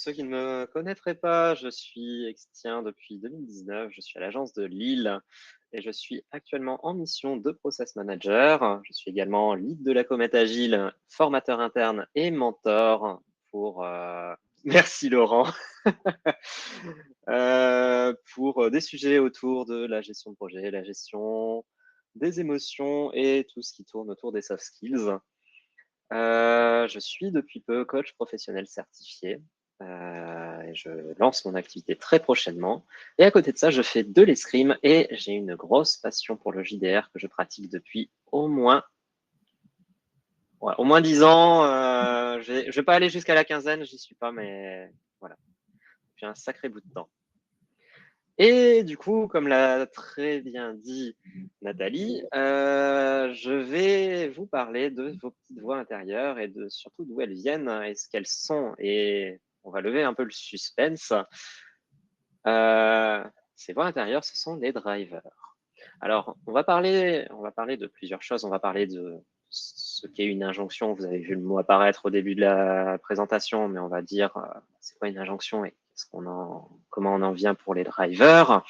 ceux qui ne me connaîtraient pas, je suis Extien depuis 2019. Je suis à l'agence de Lille et je suis actuellement en mission de Process Manager. Je suis également lead de la Comet Agile, formateur interne et mentor pour... Merci Laurent. Pour des sujets autour de la gestion de projet, la gestion des émotions et tout ce qui tourne autour des soft skills. Je suis depuis peu coach professionnel certifié. Et je lance mon activité très prochainement. Et à côté de ça, je fais de l'escrime et j'ai une grosse passion pour le JDR que je pratique depuis au moins 10 ans. Je ne vais pas aller jusqu'à la quinzaine, j'y suis pas, mais voilà, depuis un sacré bout de temps. Et du coup, comme l'a très bien dit Nathalie, je vais vous parler de vos petites voix intérieures et de surtout d'où elles viennent et ce qu'elles sont. Et on va lever un peu le suspense. Ces voix intérieures, ce sont les drivers. Alors, on va parler de plusieurs choses. On va parler de ce qu'est une injonction. Vous avez vu le mot apparaître au début de la présentation, mais on va dire c'est quoi une injonction et comment on en vient pour les drivers.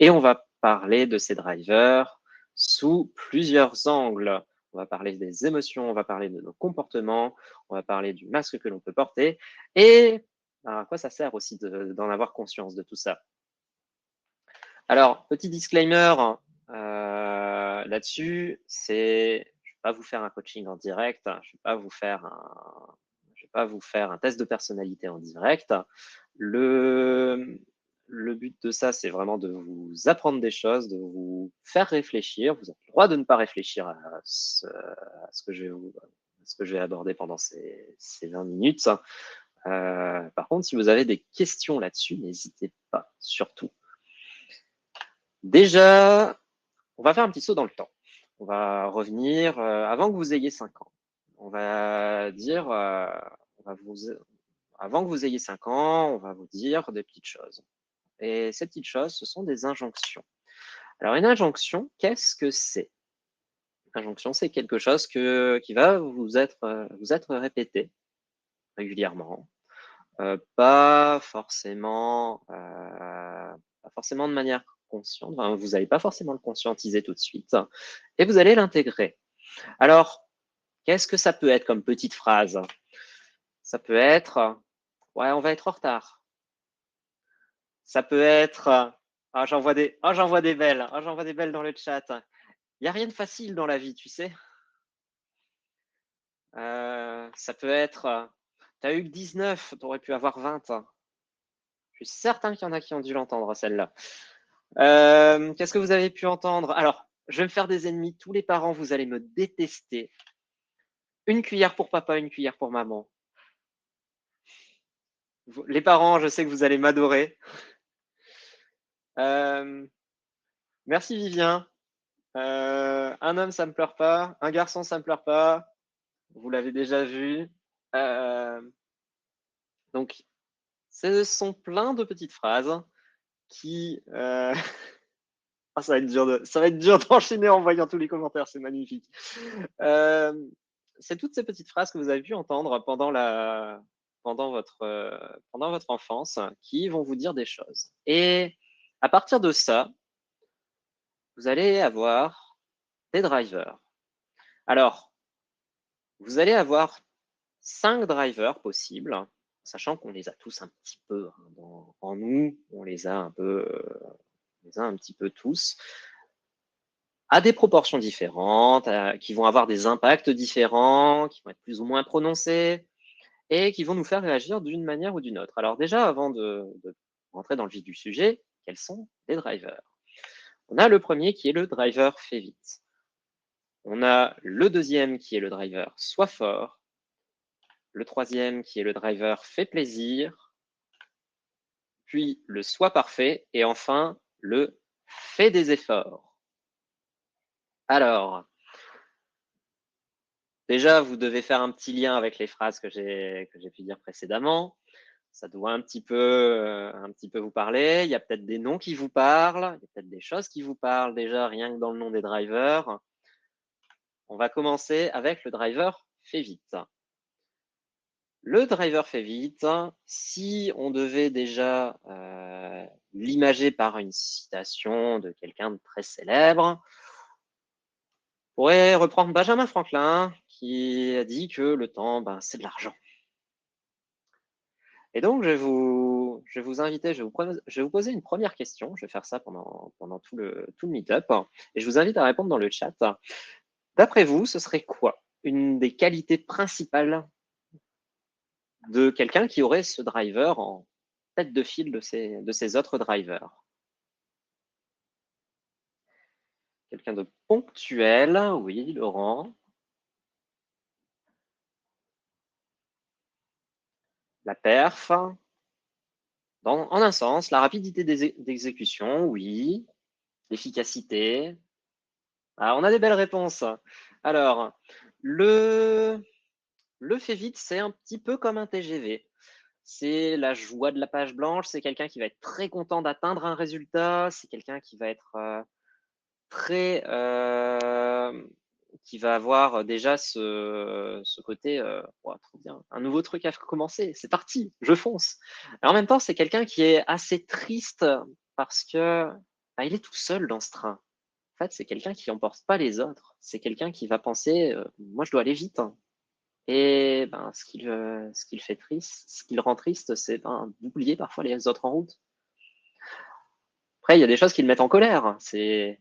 Et on va parler de ces drivers sous plusieurs angles. On va parler des émotions, on va parler de nos comportements, on va parler du masque que l'on peut porter et à quoi ça sert aussi d'en avoir conscience de tout ça. Alors, petit disclaimer là-dessus, je ne vais pas vous faire un coaching en direct, je ne vais pas vous faire un test de personnalité en direct. Le but de ça, c'est vraiment de vous apprendre des choses, de vous faire réfléchir. Vous avez le droit de ne pas réfléchir à ce que je vais aborder pendant ces 20 minutes. Par contre, si vous avez des questions là-dessus, n'hésitez pas, surtout. Déjà, on va faire un petit saut dans le temps. On va revenir avant que vous ayez 5 ans. On va dire, avant que vous ayez 5 ans, on va vous dire des petites choses. Et ces petites choses, ce sont des injonctions. Alors, une injonction, qu'est-ce que c'est? Une injonction, c'est quelque chose qui va vous être répété régulièrement. Pas forcément de manière consciente. Enfin, vous n'allez pas forcément le conscientiser tout de suite. Et vous allez l'intégrer. Alors, qu'est-ce que ça peut être comme petite phrase? Ça peut être « Ouais, on va être en retard ». Ça peut être « Ah, j'en vois des belles. Ah, j'en vois des belles dans le chat. » Il n'y a rien de facile dans la vie, tu sais. Ça peut être « T'as eu que 19, t'aurais pu avoir 20. » Je suis certain qu'il y en a qui ont dû l'entendre, celle-là. Qu'est-ce que vous avez pu entendre? Alors, je vais me faire des ennemis. Tous les parents, vous allez me détester. Une cuillère pour papa, une cuillère pour maman. Les parents, je sais que vous allez m'adorer. Merci Vivien. Un homme, ça me pleure pas. Un garçon, ça me pleure pas. Vous l'avez déjà vu. Donc, ce sont plein de petites phrases qui... Ah, ça va être dur d'enchaîner en voyant tous les commentaires, c'est magnifique. C'est toutes ces petites phrases que vous avez pu entendre pendant votre enfance qui vont vous dire des choses. Et à partir de ça, vous allez avoir des drivers. Alors, vous allez avoir 5 drivers possibles, sachant qu'on les a tous un petit peu en nous, on les a un petit peu tous, à des proportions différentes, qui vont avoir des impacts différents, qui vont être plus ou moins prononcés, et qui vont nous faire réagir d'une manière ou d'une autre. Alors déjà, avant de rentrer dans le vif du sujet, quels sont les drivers? On a le premier qui est le driver fait vite. On a le deuxième qui est le driver sois fort. Le troisième qui est le driver fait plaisir. Puis le sois parfait. Et enfin, le fais des efforts. Alors, déjà, vous devez faire un petit lien avec les phrases que j'ai pu dire précédemment. Ça doit un petit peu vous parler. Il y a peut-être des noms qui vous parlent. Il y a peut-être des choses qui vous parlent déjà, rien que dans le nom des drivers. On va commencer avec le driver fait vite. Le driver fait vite. Si on devait déjà l'imager par une citation de quelqu'un de très célèbre, on pourrait reprendre Benjamin Franklin qui a dit que le temps, c'est de l'argent. Et donc, je vais vous inviter, je vais vous poser une première question. Je vais faire ça pendant tout le meet-up. Et je vous invite à répondre dans le chat. D'après vous, ce serait quoi une des qualités principales de quelqu'un qui aurait ce driver en tête de file de ses autres drivers? Quelqu'un de ponctuel, oui, Laurent. La perf, en un sens, la rapidité d'exécution, oui. L'efficacité. Ah, on a des belles réponses. Alors, le fait vite, c'est un petit peu comme un TGV. C'est la joie de la page blanche, c'est quelqu'un qui va être très content d'atteindre un résultat, c'est quelqu'un qui va être très qui va avoir déjà ce côté trop bien, un nouveau truc à commencer, c'est parti, je fonce. Et en même temps, c'est quelqu'un qui est assez triste parce que il est tout seul dans ce train. En fait, c'est quelqu'un qui n'emporte pas les autres. C'est quelqu'un qui va penser moi, je dois aller vite, hein. Et ce qui le fait triste, ce qui le rend triste, c'est d'oublier parfois les autres en route. Après, il y a des choses qui le mettent en colère. C'est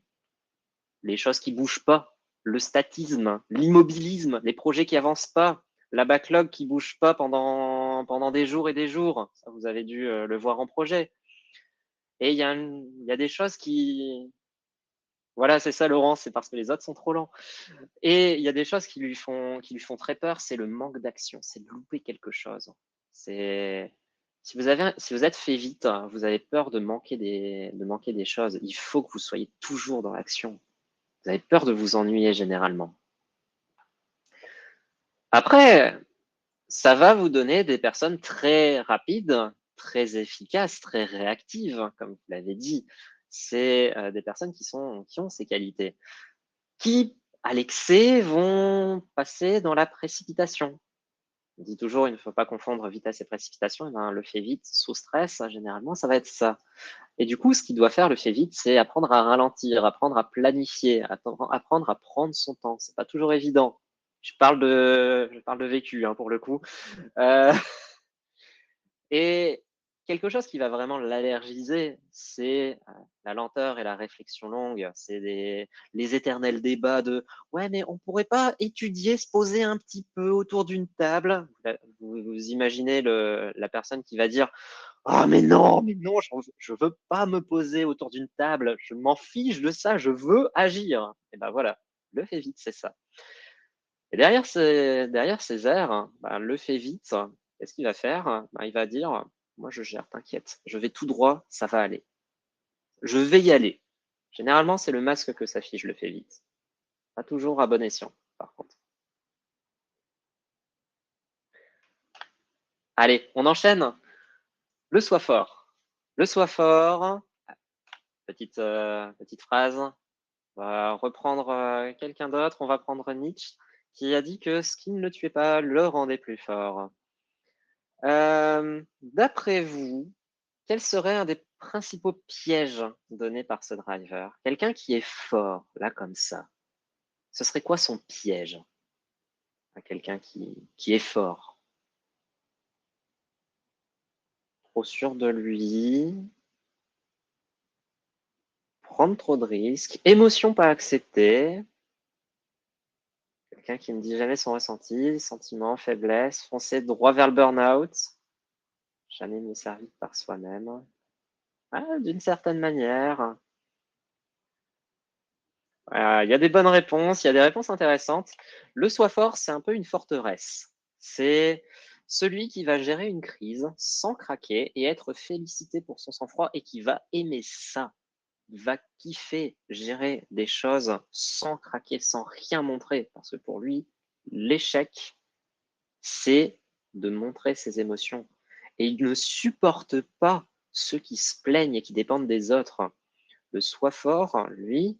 les choses qui bougent pas, le statisme, l'immobilisme, les projets qui avancent pas, la backlog qui bouge pas pendant des jours et des jours. Ça, vous avez dû le voir en projet. Et il y a des choses qui, voilà, c'est ça, Laurent, c'est parce que les autres sont trop lents. Et il y a des choses qui lui font très peur, c'est le manque d'action, c'est de louper quelque chose. C'est si vous êtes fait vite, vous avez peur de manquer des choses. Il faut que vous soyez toujours dans l'action. Vous avez peur de vous ennuyer généralement. Après, ça va vous donner des personnes très rapides, très efficaces, très réactives, comme vous l'avez dit. C'est des personnes qui ont ces qualités, qui, à l'excès, vont passer dans la précipitation. On dit toujours, il ne faut pas confondre vitesse et précipitation. Et le fait vite sous stress, généralement, ça va être ça. Et du coup, ce qu'il doit faire, le fait vite, c'est apprendre à ralentir, apprendre à planifier, apprendre à prendre son temps. C'est pas toujours évident. Je parle de vécu, pour le coup. Euh, et quelque chose qui va vraiment l'allergiser, c'est la lenteur et la réflexion longue. C'est les éternels débats de ouais, mais on pourrait pas étudier, se poser un petit peu autour d'une table. Vous imaginez la personne qui va dire ah, mais non, je veux pas me poser autour d'une table, je m'en fiche de ça, je veux agir. Et ben voilà, le fait vite, c'est ça. Et derrière ces airs, le fait vite, qu'est-ce qu'il va faire? Il va dire, moi je gère, t'inquiète, je vais tout droit, ça va aller. Je vais y aller. Généralement, c'est le masque que s'affiche le fait vite. Pas toujours à bon escient, par contre. Allez, on enchaîne. Le soi fort. Le soi fort, petite phrase. On va reprendre quelqu'un d'autre. On va prendre Nietzsche, qui a dit que ce qui ne le tuait pas le rendait plus fort. D'après vous, quel serait un des principaux pièges donnés par ce driver? Quelqu'un qui est fort, là, comme ça. Ce serait quoi son piège à quelqu'un qui est fort? Trop sûr de lui, prendre trop de risques, émotion pas acceptée, quelqu'un qui ne dit jamais son ressenti, sentiment, faiblesse, foncer droit vers le burn-out, jamais mieux servi par soi-même. D'une certaine manière. Il y a des bonnes réponses, il y a des réponses intéressantes. Le soi fort, c'est un peu une forteresse. C'est celui qui va gérer une crise sans craquer et être félicité pour son sang-froid et qui va aimer ça. Il va kiffer gérer des choses sans craquer, sans rien montrer. Parce que pour lui, l'échec, c'est de montrer ses émotions. Et il ne supporte pas ceux qui se plaignent et qui dépendent des autres. Le soi fort, lui,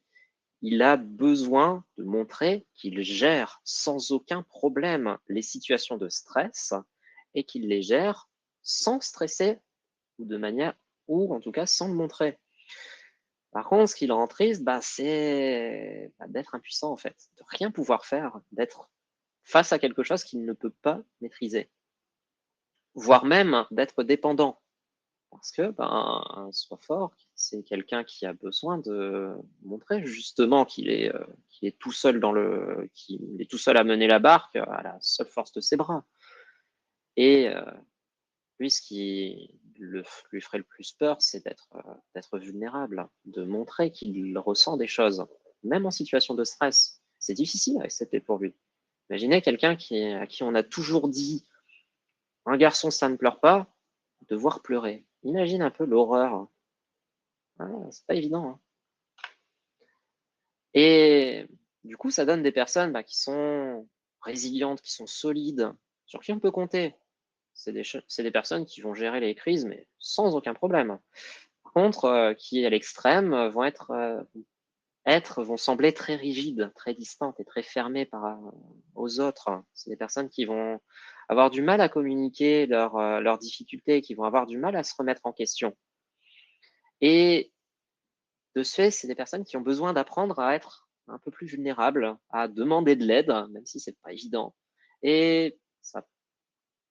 il a besoin de montrer qu'il gère sans aucun problème les situations de stress et qu'il les gère sans stresser ou de manière, ou en tout cas sans le montrer. Par contre, ce qui le rend triste, c'est d'être impuissant en fait, de rien pouvoir faire, d'être face à quelque chose qu'il ne peut pas maîtriser, voire même d'être dépendant. Parce que Sois fort, c'est quelqu'un qui a besoin de montrer justement qu'il est tout seul qu'il est tout seul à mener la barque à la seule force de ses bras. Et lui, ce qui lui ferait le plus peur, c'est d'être vulnérable, de montrer qu'il ressent des choses, même en situation de stress. C'est difficile à accepter pour lui. Imaginez quelqu'un à qui on a toujours dit un garçon, ça ne pleure pas, devoir pleurer. Imagine un peu l'horreur. Ah, c'est pas évident, hein. Et du coup, ça donne des personnes qui sont résilientes, qui sont solides, sur qui on peut compter. C'est des personnes qui vont gérer les crises, mais sans aucun problème. Par contre, qui à l'extrême vont sembler très rigides, très distantes et très fermées aux autres. C'est des personnes qui vont avoir du mal à communiquer leurs difficultés, qui vont avoir du mal à se remettre en question. Et de ce fait, c'est des personnes qui ont besoin d'apprendre à être un peu plus vulnérables, à demander de l'aide, même si c'est pas évident. Et ça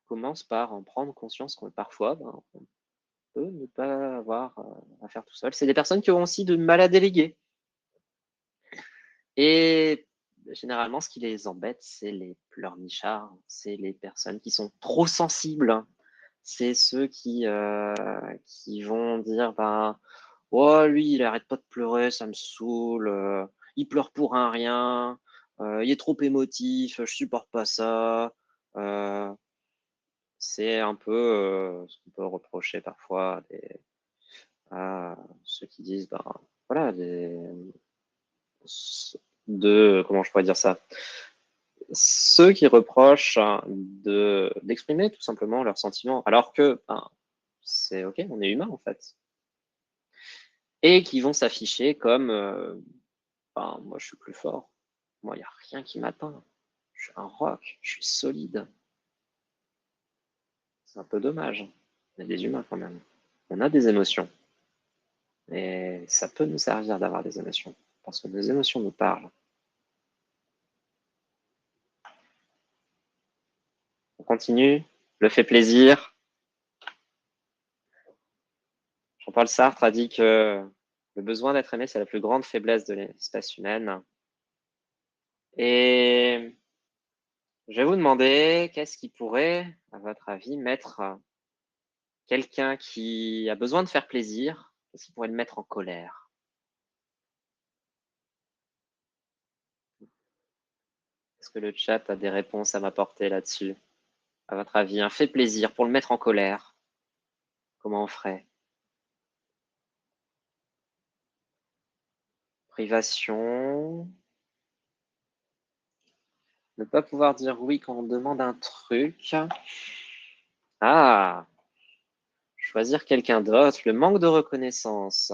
commence par en prendre conscience que parfois, on peut ne pas avoir à faire tout seul. C'est des personnes qui ont aussi du mal à déléguer. Et généralement, ce qui les embête, c'est les pleurnichards, c'est les personnes qui sont trop sensibles. C'est ceux qui vont dire oh, lui, il arrête pas de pleurer, ça me saoule, il pleure pour un rien, il est trop émotif, je supporte pas ça. C'est un peu ce qu'on peut reprocher parfois à ceux qui disent voilà, comment je pourrais dire ça, ceux qui reprochent d'exprimer tout simplement leurs sentiments, alors que c'est ok, on est humain en fait, et qui vont s'afficher comme moi je suis plus fort, moi il n'y a rien qui m'atteint, je suis un roc, je suis solide. C'est un peu dommage, on est des humains quand même, on a des émotions, et ça peut nous servir d'avoir des émotions, parce que nos émotions nous parlent. On continue, le fait plaisir. Jean-Paul Sartre a dit que le besoin d'être aimé, c'est la plus grande faiblesse de l'espèce humaine. Et je vais vous demander, qu'est-ce qui pourrait, à votre avis, mettre quelqu'un qui a besoin de faire plaisir, qu'est-ce qui pourrait le mettre en colère? Est-ce que le chat a des réponses à m'apporter là-dessus? À votre avis, un fait plaisir pour le mettre en colère, comment on ferait? Privation. Ne pas pouvoir dire oui quand on demande un truc. Ah, choisir quelqu'un d'autre, le manque de reconnaissance.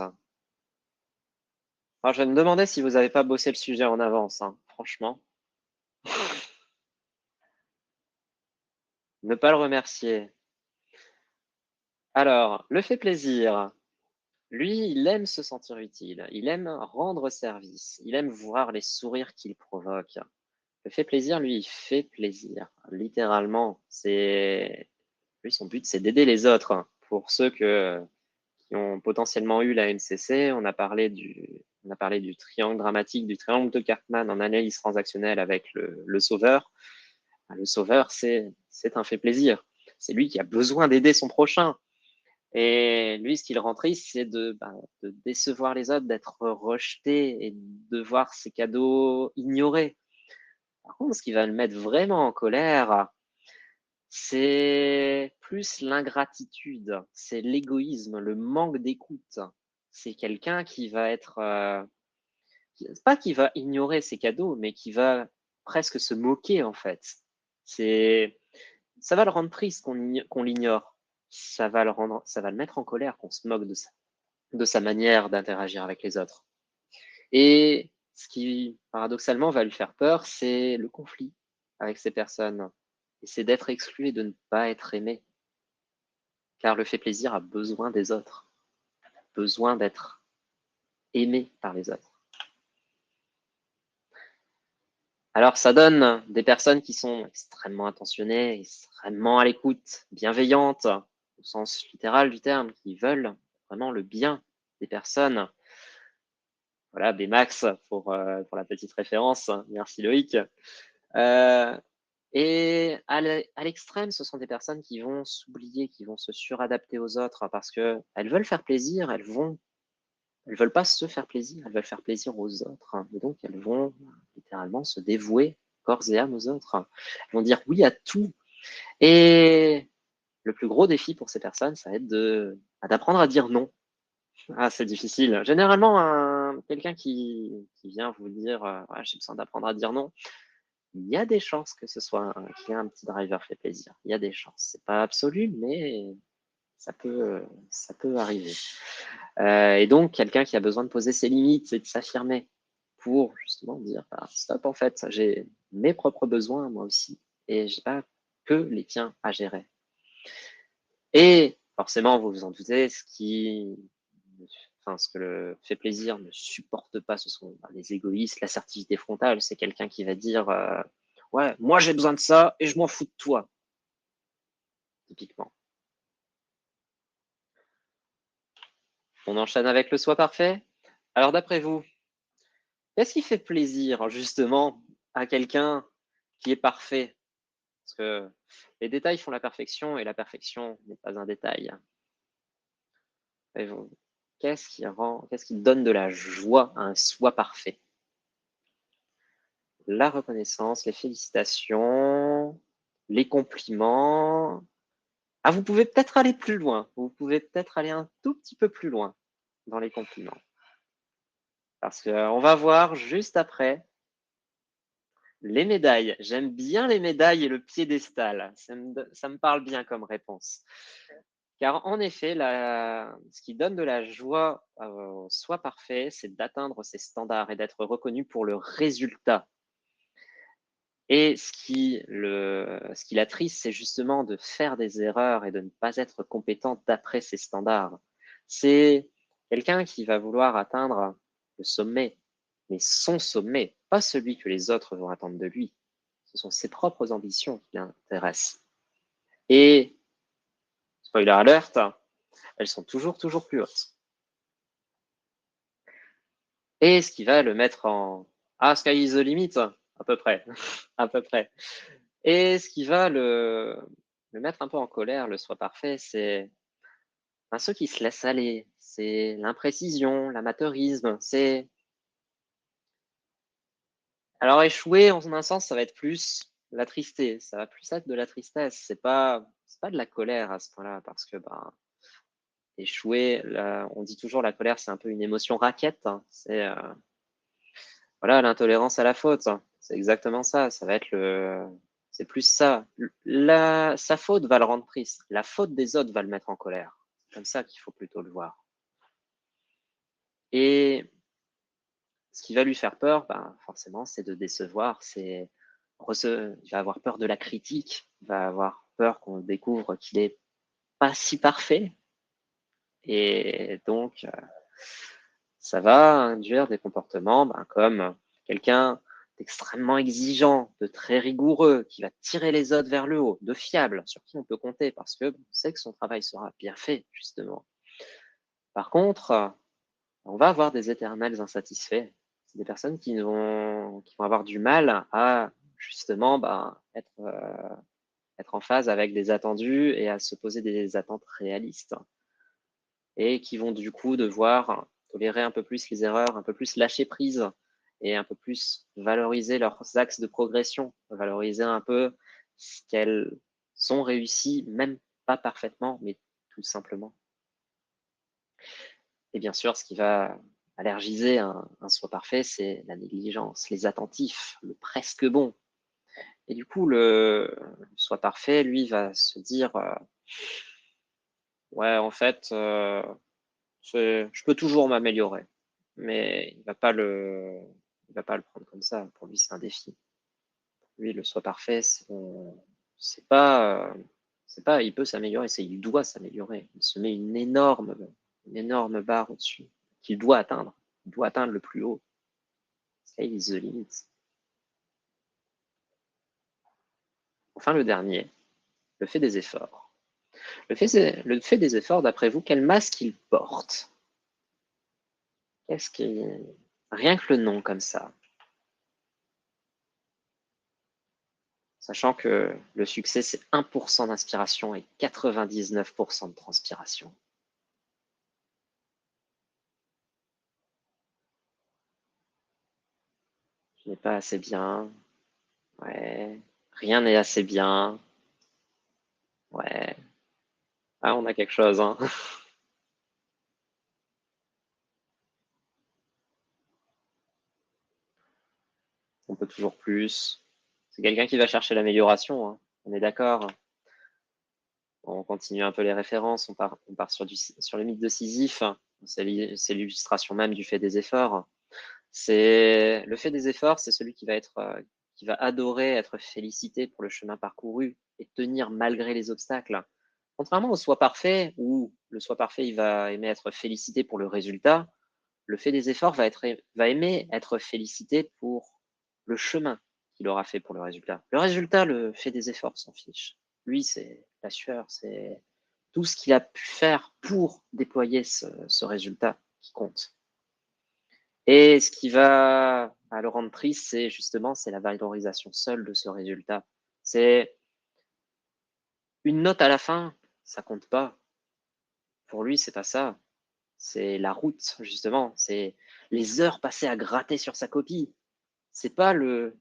Alors, je vais me demander si vous n'avez pas bossé le sujet en avance, hein, franchement. Ne pas le remercier. Alors, le fait plaisir. Lui, il aime se sentir utile, il aime rendre service, il aime voir les sourires qu'il provoque. Le fait plaisir, lui, il fait plaisir. Littéralement, lui, son but, c'est d'aider les autres. Pour ceux qui ont potentiellement eu la NCC, on a parlé du triangle dramatique, du triangle de Karpman en analyse transactionnelle avec le sauveur. Le sauveur, c'est un fait plaisir. C'est lui qui a besoin d'aider son prochain. Et lui, ce qui le rend triste, c'est de décevoir les autres, d'être rejeté et de voir ses cadeaux ignorés. Par contre, ce qui va le mettre vraiment en colère, c'est plus l'ingratitude, c'est l'égoïsme, le manque d'écoute. C'est quelqu'un qui va être, pas qui va ignorer ses cadeaux, mais qui va presque se moquer en fait. Ça va le rendre triste qu'on l'ignore. Ça va le mettre en colère qu'on se moque de sa manière d'interagir avec les autres. Et ce qui, paradoxalement, va lui faire peur, c'est le conflit avec ces personnes. et c'est d'être exclu et de ne pas être aimé. Car le fait plaisir a besoin des autres, besoin d'être aimé par les autres. Alors, ça donne des personnes qui sont extrêmement attentionnées, extrêmement à l'écoute, bienveillantes, au sens littéral du terme, qui veulent vraiment le bien des personnes. Voilà, Bmax pour la petite référence. Merci Loïc. Et à l'extrême, ce sont des personnes qui vont s'oublier, qui vont se suradapter aux autres parce qu'elles veulent faire plaisir, elles veulent pas se faire plaisir, elles veulent faire plaisir aux autres. Et donc, elles vont littéralement se dévouer corps et âme aux autres. Elles vont dire oui à tout. Et le plus gros défi pour ces personnes, ça va être d'apprendre à dire non. Ah, c'est difficile. Généralement, quelqu'un qui vient vous dire ouais, j'ai besoin d'apprendre à dire non, il y a des chances que ce soit qu'il y ait un petit driver fait plaisir. Il y a des chances. C'est pas absolu, mais ça peut arriver. Et donc, quelqu'un qui a besoin de poser ses limites et de s'affirmer pour justement dire bah, stop, en fait, j'ai mes propres besoins moi aussi et j'ai pas que les tiens à gérer. Et forcément, vous vous en doutez, ce que le fait plaisir ne supporte pas, ce sont les égoïstes, l'assertivité frontale. C'est quelqu'un qui va dire ouais, moi j'ai besoin de ça et je m'en fous de toi, typiquement. On enchaîne avec le soi parfait. Alors d'après vous, qu'est-ce qui fait plaisir justement à quelqu'un qui est parfait? Parce que les détails font la perfection et la perfection n'est pas un détail. Qu'est-ce qui donne de la joie à un soi parfait? La reconnaissance, les félicitations, les compliments. Ah, vous pouvez peut-être aller plus loin. Vous pouvez peut-être aller un tout petit peu plus loin dans les compliments. Parce qu'on va voir juste après les médailles. J'aime bien les médailles et le piédestal. Ça me parle bien comme réponse. Car en effet, ce qui donne de la joie au soi parfait, c'est d'atteindre ses standards et d'être reconnu pour le résultat. Et ce qui l'attriste, c'est justement de faire des erreurs et de ne pas être compétent d'après ses standards. C'est quelqu'un qui va vouloir atteindre le sommet, mais son sommet, pas celui que les autres vont attendre de lui. Ce sont ses propres ambitions qui l'intéressent. Et, spoiler alert, elles sont toujours plus hautes. Et ce qui va le mettre en sky is the limit, à peu près, à peu près. Et ce qui va le mettre un peu en colère, le soi parfait, c'est ceux qui se laissent aller, c'est l'imprécision, l'amateurisme, c'est alors échouer en un sens, ça va être plus l'attristé, ça va plus être de la tristesse, c'est pas de la colère à ce point-là parce que, échouer, on dit toujours la colère, c'est un peu une émotion raquette, hein. C'est, voilà, l'intolérance à la faute, hein. C'est exactement ça, ça va être c'est plus ça. Sa faute va le rendre triste, la faute des autres va le mettre en colère. C'est comme ça qu'il faut plutôt le voir. Et ce qui va lui faire peur, forcément, c'est de décevoir, il va avoir peur de la critique, il va avoir peur qu'on découvre qu'il n'est pas si parfait. Et donc, ça va induire des comportements comme quelqu'un d'extrêmement exigeant, de très rigoureux, qui va tirer les autres vers le haut, de fiable, sur qui on peut compter parce qu'on sait que son travail sera bien fait, justement. Par contre, on va avoir des éternels insatisfaits. C'est des personnes qui vont avoir du mal à justement être en phase avec des attendus et à se poser des attentes réalistes. Et qui vont du coup devoir tolérer un peu plus les erreurs, un peu plus lâcher prise et un peu plus valoriser leurs axes de progression, valoriser un peu ce qu'elles ont réussi, même pas parfaitement, mais tout simplement. Et bien sûr, ce qui va allergiser un soi parfait, c'est la négligence, les attentifs, le presque bon. Et du coup, le soi parfait, lui, va se dire ouais, en fait, je peux toujours m'améliorer. Mais il va pas le prendre comme ça. Pour lui, c'est un défi. Lui, le soi parfait, c'est pas, il peut s'améliorer, c'est il doit s'améliorer. Il se met une énorme barre au-dessus qu'il doit atteindre. Il doit atteindre le plus haut. Sky is the limit. Enfin, le dernier, le fait des efforts. Le fait des efforts, d'après vous, quel masque il porte? Qu'est-ce qui... Rien que le nom comme ça. Sachant que le succès, c'est 1% d'inspiration et 99% de transpiration. Je n'ai pas assez bien. Ouais. Rien n'est assez bien. Ouais. Ah, on a quelque chose, hein. On peut toujours plus. C'est quelqu'un qui va chercher l'amélioration, hein. On est d'accord. On continue un peu les références. On part sur le mythe de Sisyphe. C'est l'illustration même du fait des efforts. C'est le fait des efforts, c'est celui qui va adorer être félicité pour le chemin parcouru et tenir malgré les obstacles. Contrairement au soi parfait, où le soi parfait, il va aimer être félicité pour le résultat, le fait des efforts va aimer être félicité pour le chemin qu'il aura fait pour le résultat. Le résultat, le fait des efforts, s'en fiche. Lui, c'est la sueur, c'est tout ce qu'il a pu faire pour déployer ce résultat qui compte. Et ce qui va le rendre triste, c'est justement la valorisation seule de ce résultat. C'est une note à la fin, ça compte pas. Pour lui, c'est pas ça. C'est la route, justement. C'est les heures passées à gratter sur sa copie. C'est pas le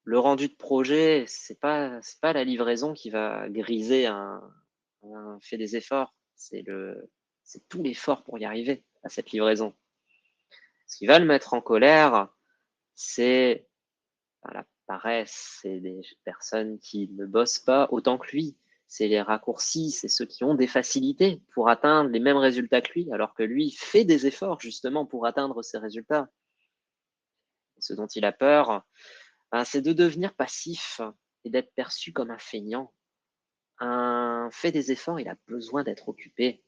rendu de projet, c'est pas la livraison qui va griser un fait des efforts. C'est tout l'effort pour y arriver à cette livraison. Ce qui va le mettre en colère, c'est la paresse, c'est des personnes qui ne bossent pas autant que lui. C'est les raccourcis, c'est ceux qui ont des facilités pour atteindre les mêmes résultats que lui, alors que lui fait des efforts justement pour atteindre ces résultats. Et ce dont il a peur, c'est de devenir passif et d'être perçu comme un feignant. Un fait des efforts, il a besoin d'être occupé.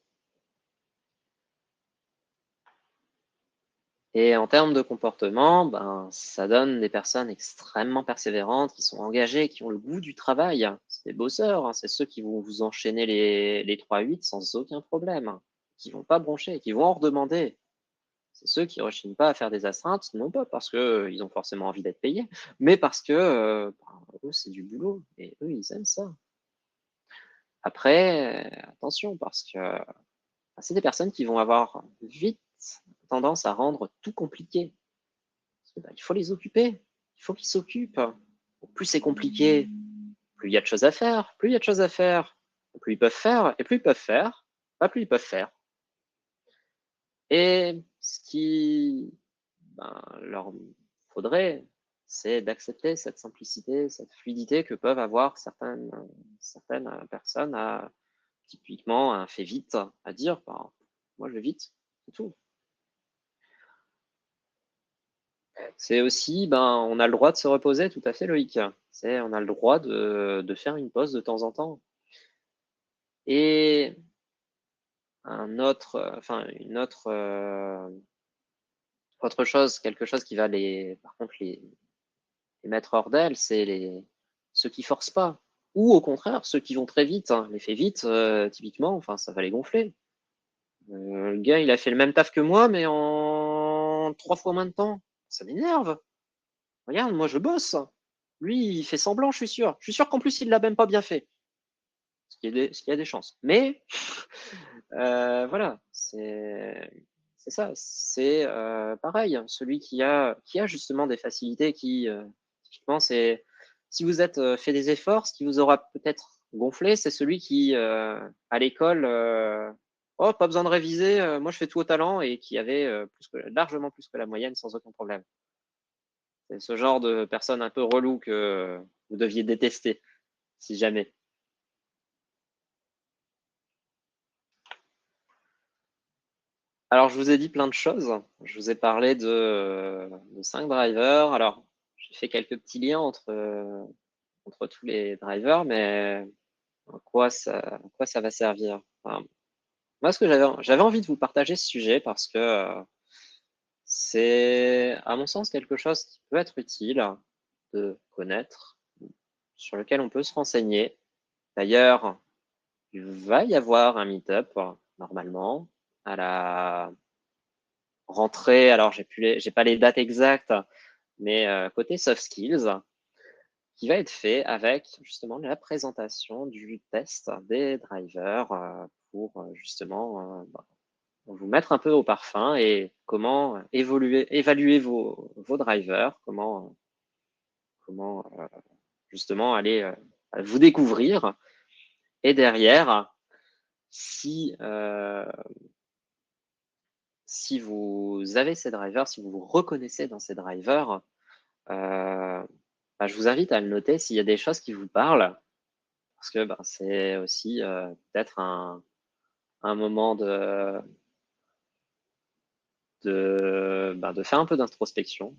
Et en termes de comportement, ça donne des personnes extrêmement persévérantes, qui sont engagées, qui ont le goût du travail. C'est des bosseurs, hein, c'est ceux qui vont vous enchaîner les 3-8 sans aucun problème, qui vont pas broncher, qui vont en redemander. C'est ceux qui ne rechignent pas à faire des astreintes, non pas parce qu'ils ont forcément envie d'être payés, mais parce que eux, c'est du boulot, et eux, ils aiment ça. Après, attention, parce que c'est des personnes qui vont avoir vite tendance à rendre tout compliqué. Il faut les occuper, il faut qu'ils s'occupent. Plus c'est compliqué, plus il y a de choses à faire, plus il y a de choses à faire, plus ils peuvent faire, et plus ils peuvent faire, plus ils peuvent faire. Et ce qui leur faudrait, c'est d'accepter cette simplicité, cette fluidité que peuvent avoir certaines personnes, typiquement un fait vite, à dire moi je vais vite, c'est tout. C'est aussi, on a le droit de se reposer, tout à fait, Loïc. On a le droit de faire une pause de temps en temps. Et autre chose, quelque chose qui va par contre, les mettre hors d'elle, c'est ceux qui forcent pas. Ou au contraire, ceux qui vont très vite, hein. Les faits vite, typiquement, ça va les gonfler. Le gars, il a fait le même taf que moi, mais en 3 fois moins de temps. Ça m'énerve. Regarde, moi je bosse. Lui, il fait semblant, je suis sûr. Je suis sûr qu'en plus, il l'a même pas bien fait. Ce qui a des chances. Mais voilà, c'est ça. C'est pareil. Celui qui a justement des facilités, typiquement, c'est si vous êtes fait des efforts, ce qui vous aura peut-être gonflé, c'est celui qui à l'école, oh pas besoin de réviser, moi je fais tout au talent et qui avait largement plus que la moyenne sans aucun problème. C'est ce genre de personne un peu relou que vous deviez détester, si jamais. Alors, je vous ai dit plein de choses. Je vous ai parlé de 5 drivers. Alors, j'ai fait quelques petits liens entre contre tous les drivers, mais à quoi ça va servir? Enfin, moi, ce que j'avais envie de vous partager ce sujet parce que c'est, à mon sens, quelque chose qui peut être utile de connaître, sur lequel on peut se renseigner. D'ailleurs, il va y avoir un meet-up normalement à la rentrée. Alors, j'ai pas les dates exactes, mais côté soft skills, qui va être fait avec justement la présentation du test des drivers pour justement vous mettre un peu au parfum et comment évaluer vos drivers, comment justement aller vous découvrir. Et derrière, si vous avez ces drivers, si vous vous reconnaissez dans ces drivers, je vous invite à le noter s'il y a des choses qui vous parlent, parce que c'est aussi peut-être un moment de faire un peu d'introspection.